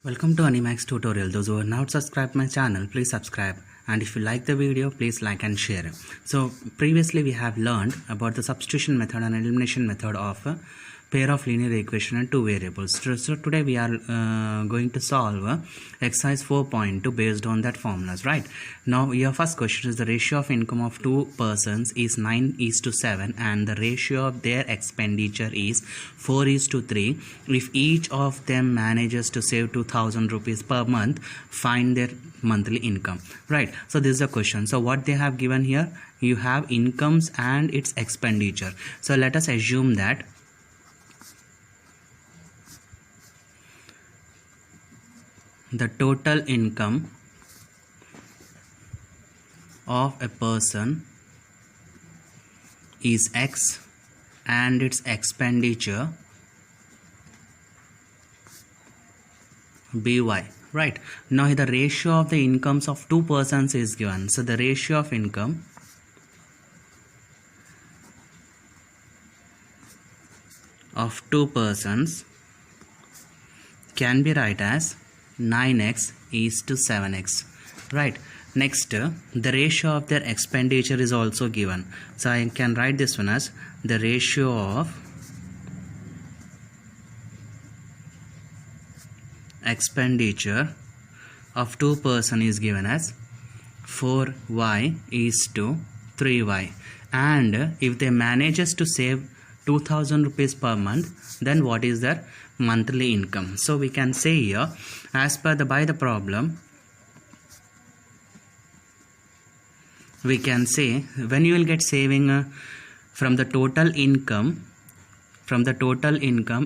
Welcome to Animax tutorial. Those who are not subscribed my channel, please subscribe, and if you like the video, please like and share. So previously we have learned about the substitution method and elimination method of a pair of linear equation and two variables. So today we are going to solve exercise 4.2 based on that formulas, right? Now your first question is the ratio of income of two persons is 9:7 and the ratio of their expenditure is 4:3. If each of them manages to save 2000 rupees per month, find their monthly income, right? So this is the question. So what they have given here, you have incomes and its expenditure. So let us assume that the total income of a person is X and its expenditure BY, right? Now the ratio of the incomes of two persons is given. So the ratio of income of two persons can be written as 9x is to 7x, right? Next, the ratio of their expenditure is also given. So I can write this one as the ratio of expenditure of two person is given as 4y is to 3y, and if they manages to save 2000 rupees per month, then what is their monthly income? So we can say here, as per the by the problem, we can say when you will get saving from the total income,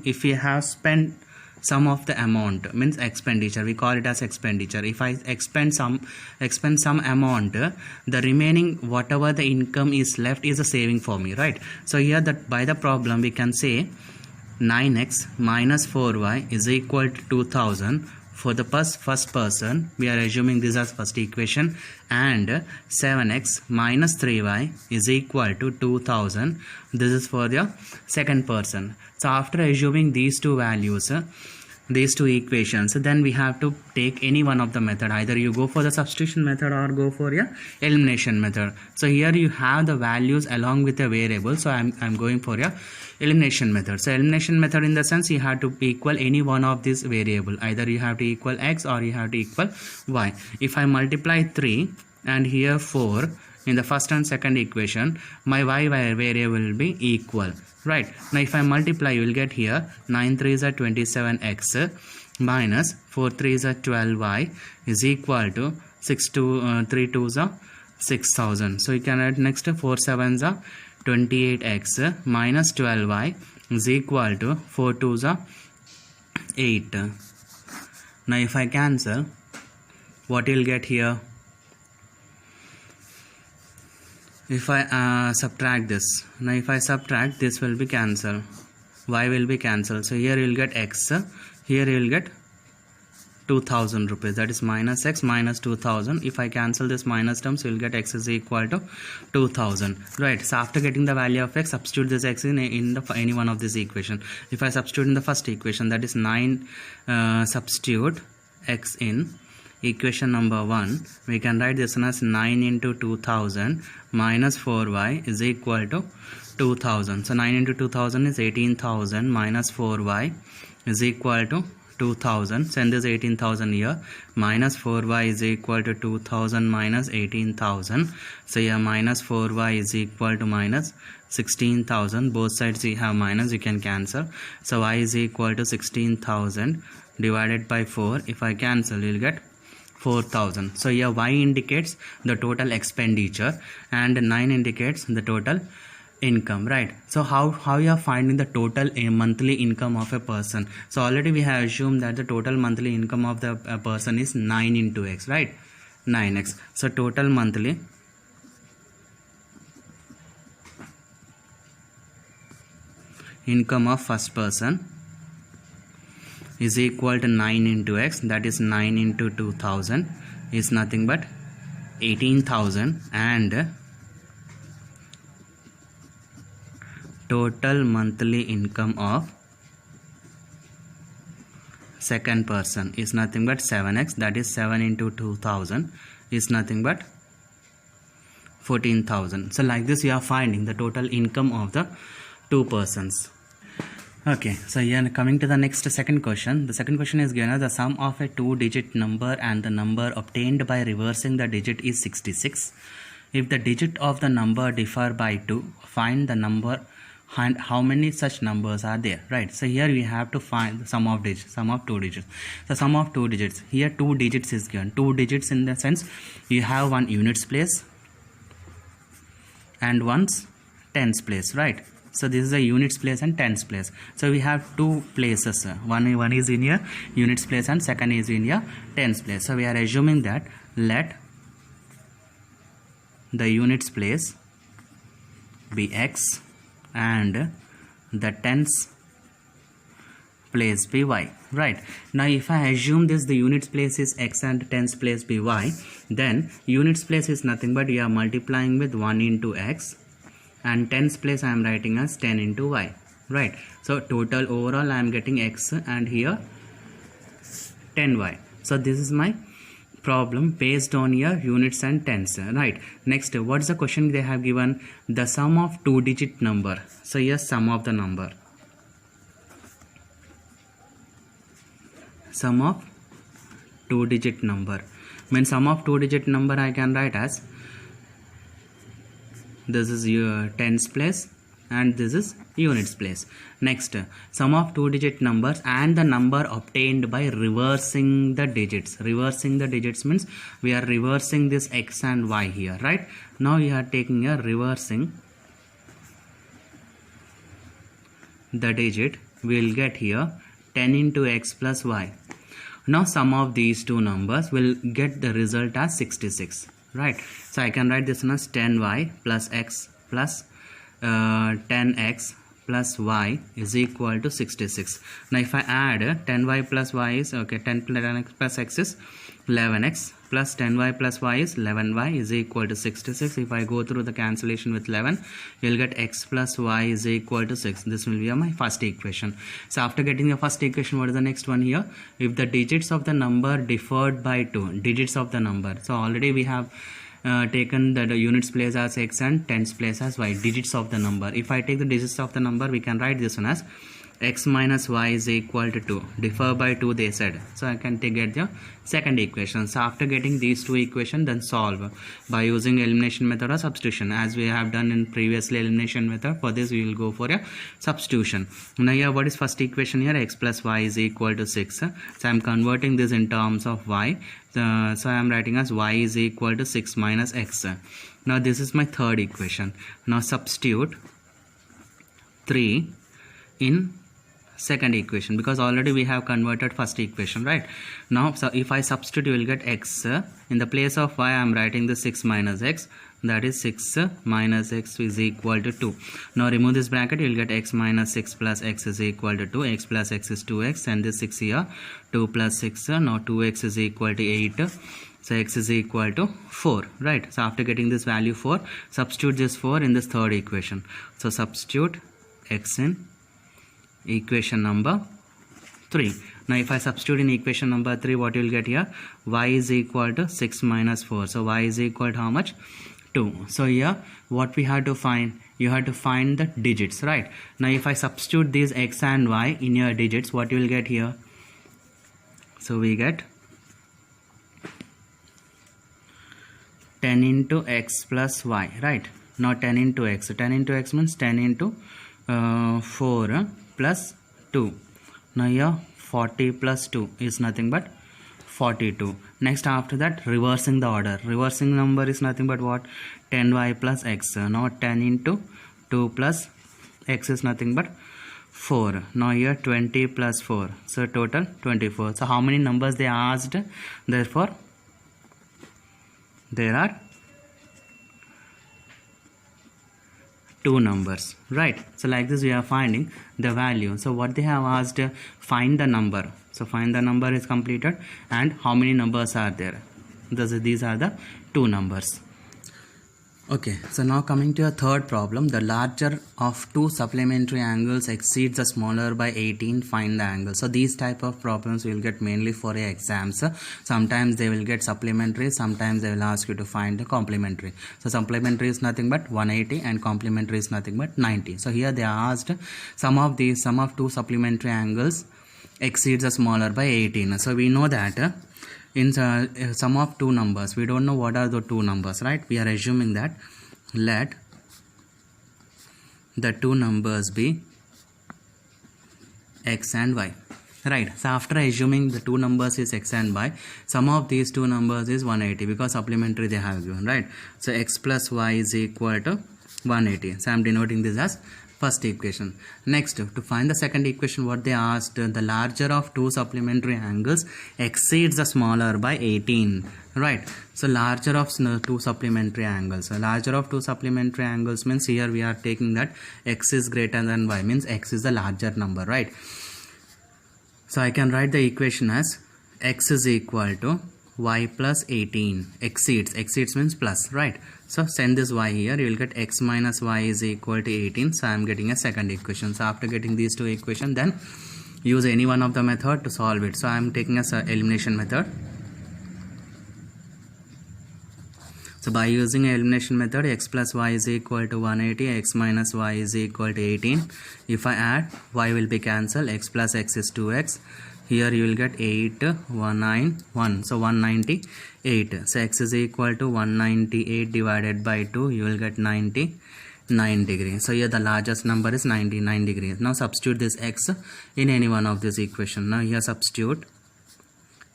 if you have spent some of the amount, means expenditure, we call it as expenditure. If I expend some amount, the remaining whatever the income is left is a saving for me, right? So here that by the problem we can say 9x minus 4y is equal to 2000 for the first person. We are assuming this as first equation, and 7x minus 3y is equal to 2000. This is for the second person. So after assuming these two values, these two equations, then we have to take any one of the method. Either you go for the substitution method or go for your elimination method. So here you have the values along with the variable, so I'm going for your elimination method. So elimination method in the sense you have to equal any one of these variable. Either you have to equal x or you have to equal y. If I multiply 3 and here 4 in the first and second equation, my y variable will be equal, right? Now if I multiply, you will get here 9 3s are 27x minus 4 3s are 12y is equal to 3 2s are 6000. So you can add next 4 7s are 28x minus 12y is equal to 4 2s are 8. Now if I cancel, what you'll get here? If I subtract this, now if I subtract, this will be cancelled, y will be cancelled. So here you will get x, here you will get 2000 rupees, that is minus x minus 2000. If I cancel this minus terms, you will get x is equal to 2000, right? So after getting the value of x, substitute this x in any one of this equation. If I substitute in the first equation, that is 9, substitute x in equation number 1, we can write this one as 9 into 2000 minus 4y is equal to 2000. So 9 into 2000 is 18,000 minus 4y is equal to 2000. Send this 18,000 here, minus 4y is equal to 2000 minus 18,000. So here minus 4y is equal to minus 16,000. Both sides we have minus, you can cancel. So y is equal to 16,000 divided by 4. If I cancel, you'll get 4000. So here y indicates the total expenditure and 9 indicates the total income, right? So how you are finding the total monthly income of a person? So already we have assumed that the total monthly income of the person is 9 into x, right? 9x. So total monthly income of first person is equal to 9 into x, that is 9 into 2000 is nothing but 18,000, and total monthly income of second person is nothing but 7x, that is 7 into 2000 is nothing but 14,000. So like this you are finding the total income of the two persons. Okay, so here coming to the next second question. The second question is given, the sum of a two-digit number and the number obtained by reversing the digit is 66. If the digit of the number differ by 2, find the number and how many such numbers are there, right? So here we have to find the sum of digits, sum of two digits. The sum of two digits, here two digits is given. Two digits in the sense you have one units place and one's tens place, right? So this is a units place and tens place. So we have two places. One is in your units place and second is in your tens place. So we are assuming that let the units place be x and the tens place be y, right? Now if I assume this, the units place is x and tens place be y, then units place is nothing but you are multiplying with 1 into x and tens place I am writing as 10 into y, right? So total overall I am getting x and here 10y. So this is my problem based on your units and tens, right? Next, what's the question they have given? The sum of two-digit number. So here sum of the number, sum of two-digit number. When sum of two-digit number I can write as, this is your tens place and this is units place. Next, sum of two-digit numbers and the number obtained by reversing the digits. Reversing the digits means we are reversing this x and y here, right? Now you are taking a reversing the digit, we will get here 10 into x plus y. Now sum of these two numbers will get the result as 66, right? So I can write this one as 10y plus x plus 10x plus y is equal to 66. Now if I add 10y plus y is, okay, 10 plus x is 11x plus 10y plus y is 11y is equal to 66. If I go through the cancellation with 11, you'll get x plus y is equal to 6. This will be my first equation. So after getting the first equation, what is the next one here? If the digits of the number differed by 2, digits of the number. So already we have taken the units place as x and tens place as y, digits of the number. If I take the digits of the number, we can write this one as x minus y is equal to 2. Differ by 2 they said. So I can get the second equation. So after getting these two equations, then solve by using elimination method or substitution, as we have done in previously elimination method. For this we will go for a substitution. Now here what is first equation here? X plus y is equal to 6. So I am converting this in terms of y. So I am writing as y is equal to 6 minus x. Now this is my third equation. Now substitute 3 in second equation, because already we have converted first equation, right? Now so if I substitute, you will get x. In the place of y I am writing the 6 minus x, that is 6 minus x is equal to 2. Now remove this bracket, you will get x minus 6 plus x is equal to 2. X plus x is 2x and this 6 here, 2 plus 6, now 2x is equal to 8. So x is equal to 4, right? So after getting this value 4, substitute this 4 in this third equation. So substitute x in equation number 3. Now if I substitute in equation number 3, what you will get here? Y is equal to 6 minus 4. So y is equal to how much? 2. So here what we have to find? You have to find the digits, right? Now if I substitute these x and y in your digits, what you will get here? So we get 10 into x plus y, right? Now 10 into x. 10 into x means 10 into 4 plus 2. Now here 40 plus 2 is nothing but 42. Next after that, reversing the order. Reversing number is nothing but what? 10y plus x. Now 10 into 2 plus x is nothing but 4. Now here 20 plus 4. So total 24. So how many numbers they asked? Therefore there are 2 numbers, right? So like this we are finding the value. So what they have asked, find the number. So find the number is completed, and how many numbers are there? These are the 2 numbers. Okay, so now coming to a third problem, the larger of two supplementary angles exceeds the smaller by 18, find the angle. So these type of problems we will get mainly for exams. Sometimes they will get supplementary, sometimes they will ask you to find the complementary. So supplementary is nothing but 180 and complementary is nothing but 90. So here they are asked sum of two supplementary angles exceeds the smaller by 18. So we know that in sum of two numbers, we don't know what are the two numbers, right? We are assuming that let the two numbers be x and y, right? So after assuming the two numbers is x and y, sum of these two numbers is 180 because supplementary they have given, right? So x plus y is equal to 180. So I am denoting this as first equation. Next, to find the second equation, what they asked, the larger of two supplementary angles exceeds the smaller by 18, right? So larger of two supplementary angles. So larger of two supplementary angles means here we are taking that x is greater than y, means x is the larger number, right? So I can write the equation as x is equal to y plus 18. Exceeds means plus, right? So send this y here, you will get x minus y is equal to 18. So I am getting a second equation. So after getting these two equations, then use any one of the method to solve it. So I am taking as elimination method. So by using elimination method, x plus y is equal to 180, x minus y is equal to 18. If I add, y will be cancelled, x plus x is 2x. Here you will get 8, 191, so 198. So x is equal to 198 divided by 2, you will get 99 degrees. So here the largest number is 99 degrees. Now substitute this x in any one of this equation. Now here substitute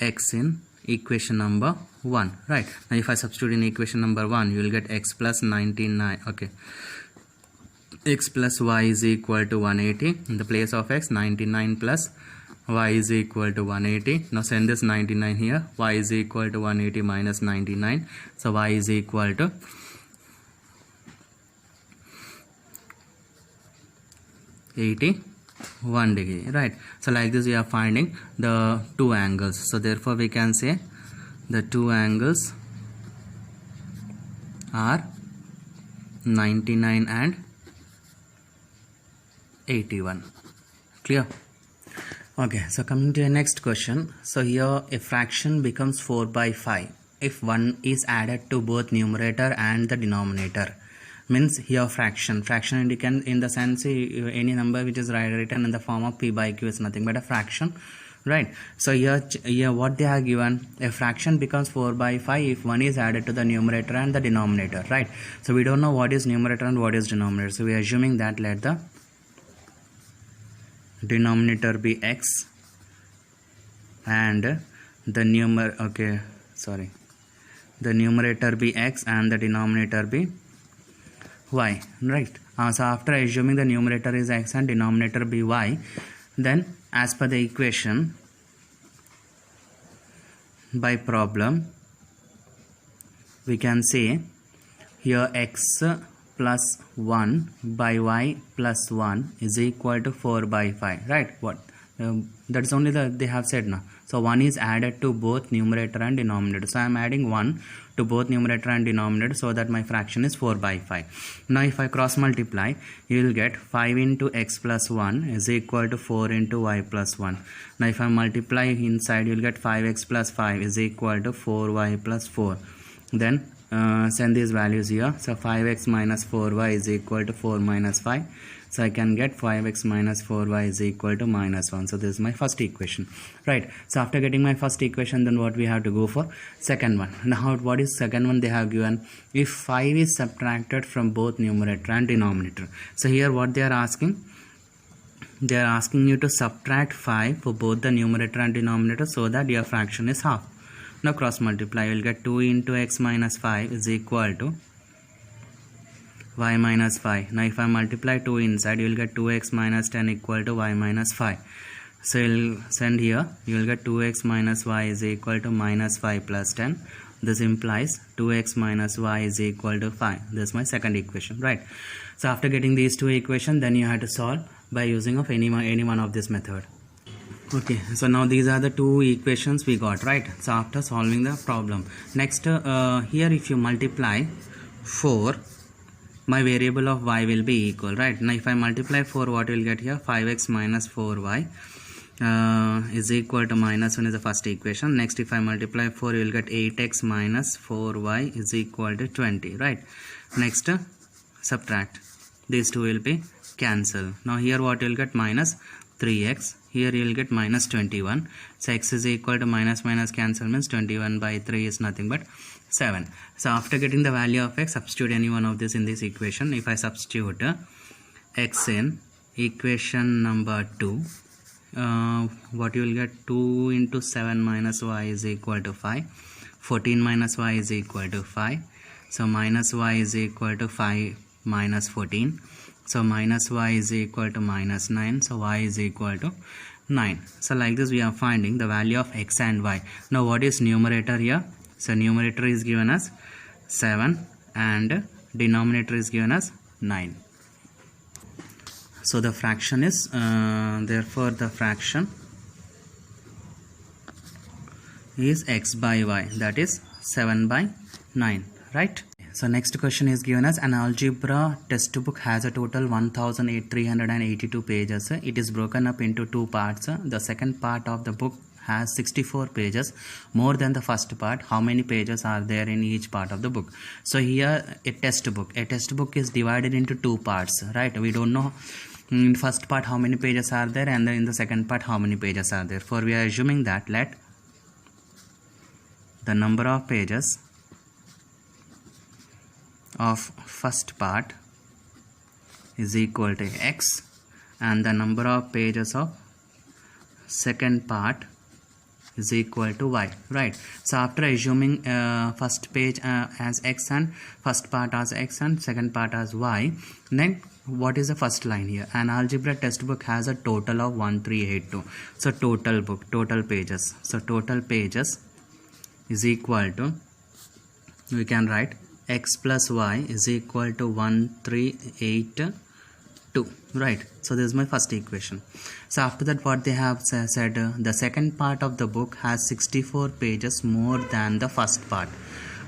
x in equation number 1, right? Now if I substitute in equation number 1, you will get x plus 99, okay. X plus y is equal to 180. In the place of x, 99 plus y is equal to 180. Now send this 99 here. Y is equal to 180 minus 99. So y is equal to 81 degree, right? So like this we are finding the two angles. So therefore we can say the two angles are 99 and 81. Clear? Okay, so coming to the next question. So here a fraction becomes 4 by 5 if 1 is added to both numerator and the denominator. Means here fraction indicates in the sense any number which is written in the form of p by q is nothing but a fraction, right? So here what they are given, a fraction becomes 4 by 5 if 1 is added to the numerator and the denominator, right? So we don't know what is numerator and what is denominator, so we are assuming that let the denominator be x and the numerator be x and the denominator be y, right? So after assuming the numerator is x and denominator be y, then as per the equation by problem we can say here x plus 1 by y plus 1 is equal to 4 by 5, right? What that's only they have said now. So 1 is added to both numerator and denominator, so I am adding 1 to both numerator and denominator so that my fraction is 4 by 5. Now if I cross multiply, you will get 5 into x plus 1 is equal to 4 into y plus 1. Now if I multiply inside, you will get 5x plus 5 is equal to 4y plus 4. Then send these values here. So 5x minus 4y is equal to 4 minus 5. So I can get 5x minus 4y is equal to minus 1. So this is my first equation, right? So after getting my first equation, then what we have to go for? Second one. Now what is second one they have given? If 5 is subtracted from both numerator and denominator. So here what they are asking? They are asking you to subtract 5 for both the numerator and denominator so that your fraction is half. Now cross multiply, you will get 2 into x minus 5 is equal to y minus 5. Now if I multiply 2 inside, you will get 2x minus 10 equal to y minus 5. So you will send here, you will get 2x minus y is equal to minus 5 plus 10. This implies 2x minus y is equal to 5. This is my second equation, right? So after getting these two equations, then you have to solve by using of any one of this method. Okay, so now these are the two equations we got, right? So after solving the problem, next here if you multiply 4, my variable of y will be equal, right? Now if I multiply 4, what will get here? 5x minus 4y is equal to minus 1 is the first equation. Next, if I multiply 4, you will get 8x minus 4y is equal to 20, right? Next, subtract. These two will be cancel. Now here what you will get? Minus 3x. Here you will get minus 21. So x is equal to minus cancel means 21 by 3 is nothing but 7. So after getting the value of x, substitute any one of this in this equation. If I substitute x in equation number 2, what you will get? 2 into 7 minus y is equal to 5. 14 minus y is equal to 5. So minus y is equal to 5 minus 14. So minus y is equal to minus 9. So y is equal to 9. So like this we are finding the value of x and y. Now what is numerator here? So numerator is given as 7 and denominator is given as 9. So the fraction is therefore the fraction is x by y, that is 7 by 9, right? So next question is given as an algebra textbook has a total 1382 pages. It is broken up into two parts. The second part of the book has 64 pages, more than the first part. How many pages are there in each part of the book? So here a textbook is divided into two parts, right? We don't know in first part how many pages are there, and then in the second part how many pages are there. For we are assuming that let the number of pages of first part is equal to x and the number of pages of second part is equal to y, right? So after assuming first page as x and first part as x and second part as y, then what is the first line here? An algebra textbook has a total of 1382. So total book, total pages. So total pages is equal to, we can write x plus y is equal to 1382, right? So this is my first equation. So after that what they have said, the second part of the book has 64 pages more than the first part.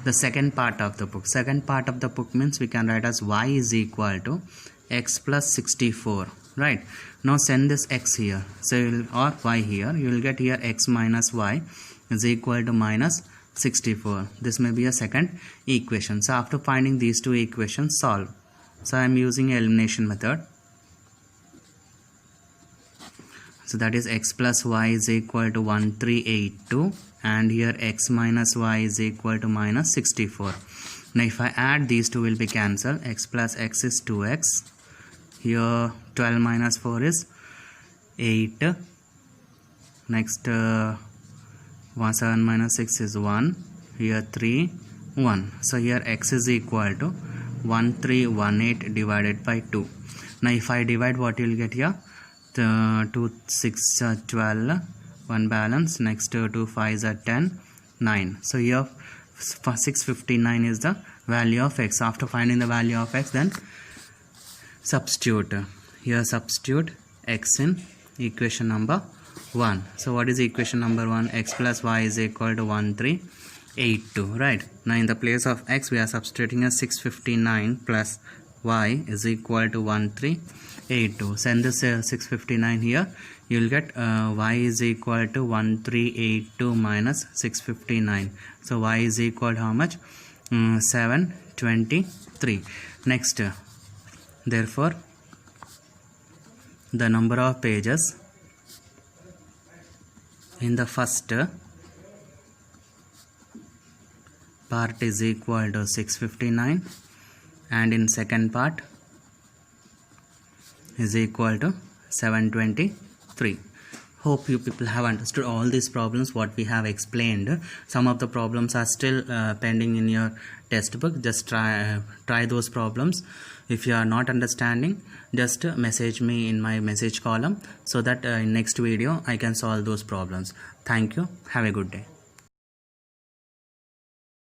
The second part of the book means we can write as y is equal to x plus 64, right? Now send this x here, so or y here, you will get here x minus y is equal to minus 64. This may be a second equation. So after finding these two equations, solve. So I am using elimination method. So that is x plus y is equal to 1382 and here x minus y is equal to minus 64. Now if I add, these two will be cancelled. X plus x is 2x. Here 12 minus 4 is 8. Next 7 minus 6 is 1. Here 3, 1. So here x is equal to 1318 divided by 2. Now if I divide, what you will get here? 2 6 12, 1 balance. Next 2 5s are 10, 9. So here 659 is the value of x. After finding the value of x, then substitute. Here substitute x in equation number 1. So what is equation number 1? X plus y is equal to 1382, right? Now in the place of x we are substituting as 659 plus y is equal to 1382. Send this 659 here, you will get y is equal to 1382 minus 659. So y is equal to how much? 723. Next, therefore the number of pages in the first part is equal to 659 and in second part is equal to 723. Hope you people have understood all these problems what we have explained. Some of the problems are still pending in your textbook. Just try those problems. If you are not understanding, just message me in my message column so that in next video I can solve those problems. Thank you. Have a good day.